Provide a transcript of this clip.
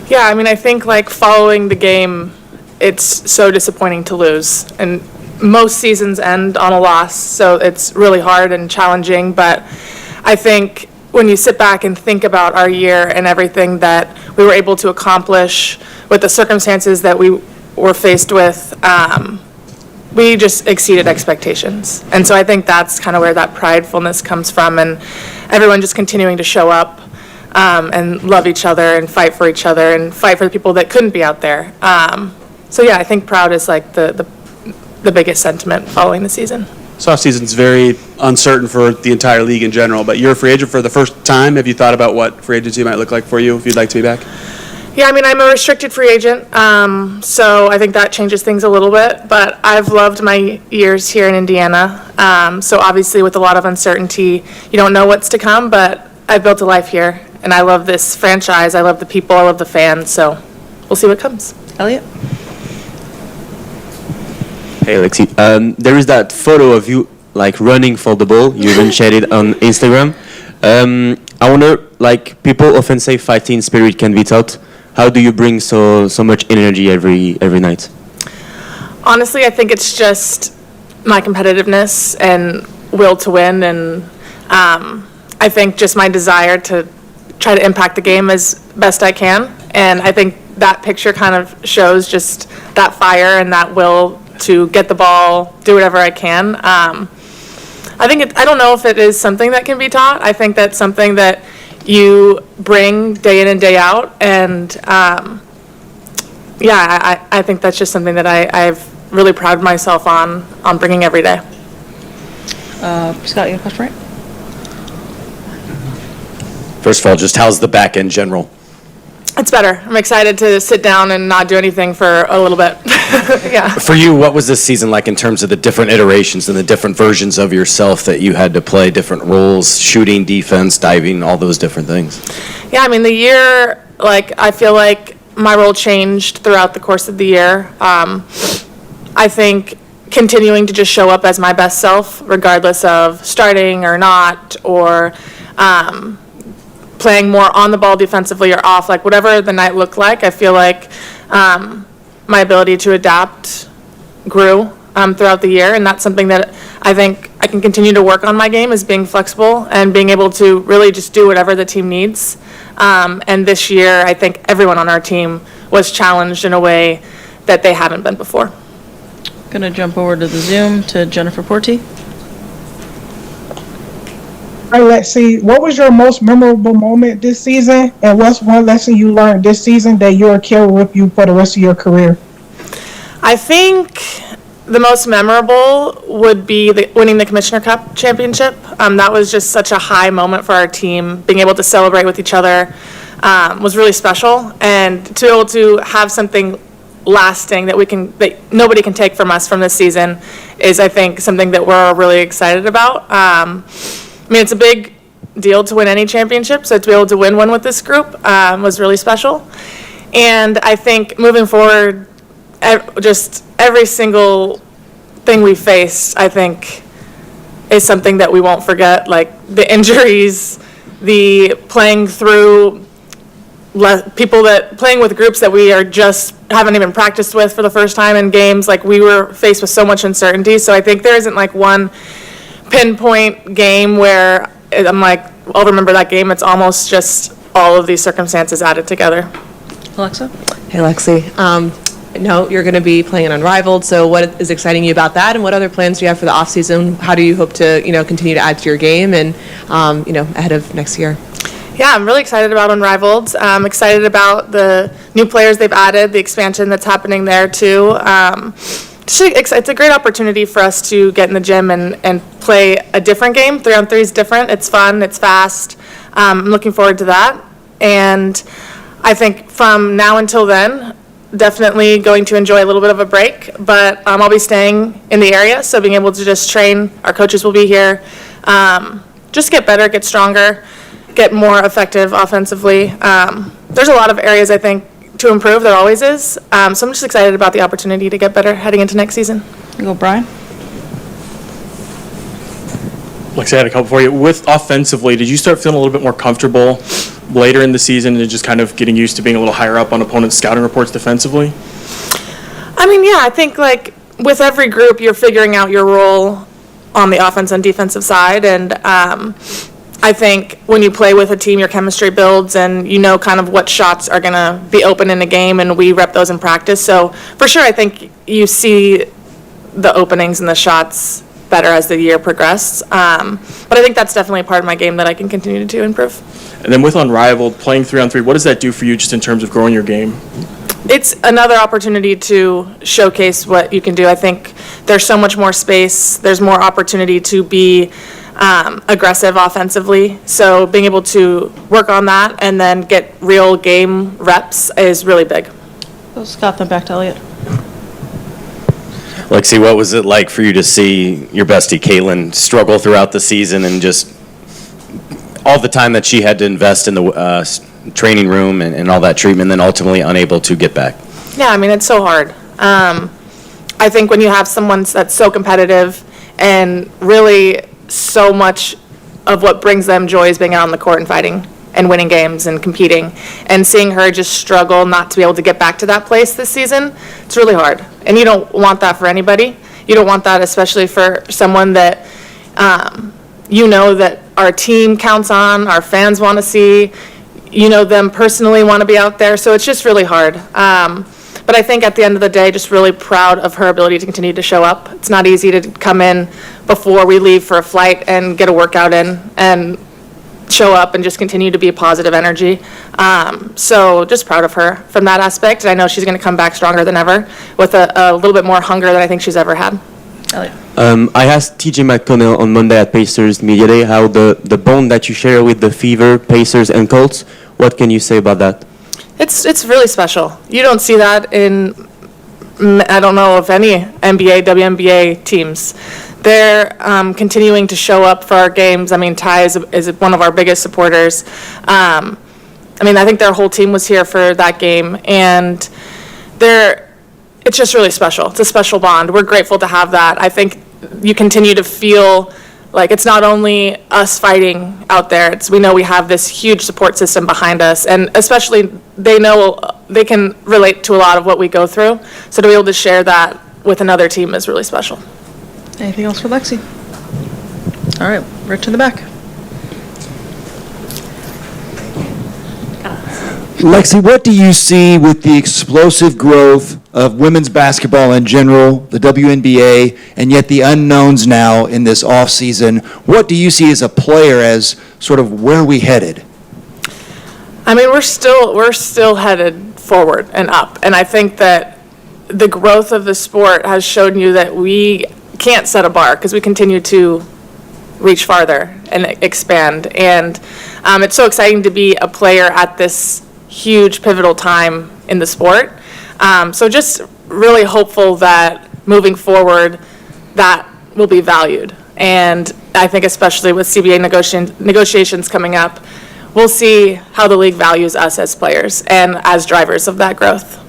Yeah, I mean, I think like following the game, it's so disappointing to lose. And most seasons end on a loss, so it's really hard and challenging. But I think when you sit back and think about our year and everything that we were able to accomplish with the circumstances that we were faced with, we just exceeded expectations. And so I think that's kind of where that pridefulness comes from, and everyone just continuing to show up and love each other and fight for each other and fight for the people that couldn't be out there. So yeah, I think proud is like the biggest sentiment following the season. This offseason's very uncertain for the entire league in general, but you're a free agent for the first time. Have you thought about what free agency might look like for you if you'd like to be back? Yeah, I mean, I'm a restricted free agent, so I think that changes things a little bit, but I've loved my years here in Indiana. So obviously with a lot of uncertainty, you don't know what's to come, but I've built a life here, and I love this franchise. I love the people. I love the fans, so we'll see what comes. Elliot? Hey, Lexie. There is that photo of you like running for the ball. You even shared it on Instagram. I wonder, like people often say fighting spirit can be taught. How do you bring so much energy every night? Honestly, I think it's just my competitiveness and will to win, and I think just my desire to try to impact the game as best I can. And I think that picture kind of shows just that fire and that will to get the ball, do whatever I can. I don't know if it is something that can be taught. I think that's something that you bring day in and day out, and I think that's just something that I've really prided myself on bringing every day. Scott, you have a question, right? First of all, just how's the back end general? It's better. I'm excited to sit down and not do anything for a little bit. Yeah. For you, what was this season like in terms of the different iterations and the different versions of yourself that you had to play, different roles, shooting, defense, diving, all those different things? Yeah, I mean, the year, I feel like my role changed throughout the course of the year. I think continuing to just show up as my best self, regardless of starting or not, or playing more on the ball defensively or off, whatever the night looked like, I feel like my ability to adapt grew throughout the year, and that's something that I think I can continue to work on my game, is being flexible and being able to really just do whatever the team needs. And this year, I think everyone on our team was challenged in a way that they haven't been before. Going to jump over to the Zoom to Jennifer Porty. All right, Lexie, what was your most memorable moment this season, and what's one lesson you learned this season that you'll carry with you for the rest of your career? I think the most memorable would be winning the Commissioner Cup championship. That was just such a high moment for our team. Being able to celebrate with each other was really special, and to be able to have something lasting that nobody can take from us from this season is, I think, something that we're really excited about. I mean, it's a big deal to win any championship, so to be able to win one with this group was really special. And I think moving forward, just every single thing we faced, I think, is something that we won't forget. Like the injuries, the playing through playing with groups that we haven't even practiced with for the first time in games. We were faced with so much uncertainty. So I think there isn't one pinpoint game where I'll remember that game. It's almost just all of these circumstances added together. Alexa? Hey, Lexie. I know you're going to be playing in Unrivaled, so what is exciting you about that, and what other plans do you have for the offseason? How do you hope to, continue to add to your game and, ahead of next year? Yeah, I'm really excited about Unrivaled. I'm excited about the new players they've added, the expansion that's happening there too. It's a great opportunity for us to get in the gym and play a different game. 3-on-3 is different. It's fun. It's fast. I'm looking forward to that. And I think from now until then, definitely going to enjoy a little bit of a break. But I'll be staying in the area, so being able to just train. Our coaches will be here. Just get better, get stronger, get more effective offensively. There's a lot of areas, I think, to improve. There always is. So I'm just excited about the opportunity to get better heading into next season. You go, Brian. Lexie, I had a couple for you. With offensively, did you start feeling a little bit more comfortable later in the season and just kind of getting used to being a little higher up on opponents' scouting reports defensively? I mean, yeah, I think like with every group, you're figuring out your role on the offense and defensive side. And I think when you play with a team, your chemistry builds and you know kind of what shots are going to be open in a game, and we rep those in practice. So for sure, I think you see the openings and the shots better as the year progressed. But I think that's definitely a part of my game that I can continue to improve. And then with Unrivaled, playing 3-on-3, what does that do for you just in terms of growing your game? It's another opportunity to showcase what you can do. I think there's so much more space. There's more opportunity to be aggressive offensively. So being able to work on that and then get real game reps is really big. So Scott, then back to Elliot. Lexie, what was it like for you to see your bestie, Caitlin, struggle throughout the season and just all the time that she had to invest in the training room and all that treatment, then ultimately unable to get back? Yeah, I mean, it's so hard. I think when you have someone that's so competitive and really so much of what brings them joy is being out on the court and fighting and winning games and competing, and seeing her just struggle not to be able to get back to that place this season, it's really hard. And you don't want that for anybody. You don't want that especially for someone that you know that our team counts on, our fans want to see, you know them personally want to be out there, so it's just really hard. But I think at the end of the day, just really proud of her ability to continue to show up. It's not easy to come in before we leave for a flight and get a workout in and show up and just continue to be a positive energy. So just proud of her from that aspect. And I know she's going to come back stronger than ever with a little bit more hunger than I think she's ever had. Elliot. I asked TJ McConnell on Monday at Pacers Media Day how the bond that you share with the Fever, Pacers, and Colts. What can you say about that? It's really special. You don't see that in, I don't know of any NBA, WNBA teams. They're continuing to show up for our games. I mean, Ty is one of our biggest supporters. I mean, I think their whole team was here for that game, and it's just really special. It's a special bond. We're grateful to have that. I think you continue to feel like it's not only us fighting out there. We know we have this huge support system behind us, and especially they know they can relate to a lot of what we go through. So to be able to share that with another team is really special. Anything else for Lexie? All right, Rich in the back. Lexie, what do you see with the explosive growth of women's basketball in general, the WNBA, and yet the unknowns now in this offseason? What do you see as a player as sort of where are we headed? I mean, we're still headed forward and up, and I think that the growth of the sport has shown you that we can't set a bar because we continue to reach farther and expand. And it's so exciting to be a player at this huge pivotal time in the sport. So just really hopeful that moving forward that will be valued. And I think especially with CBA negotiations coming up, we'll see how the league values us as players and as drivers of that growth.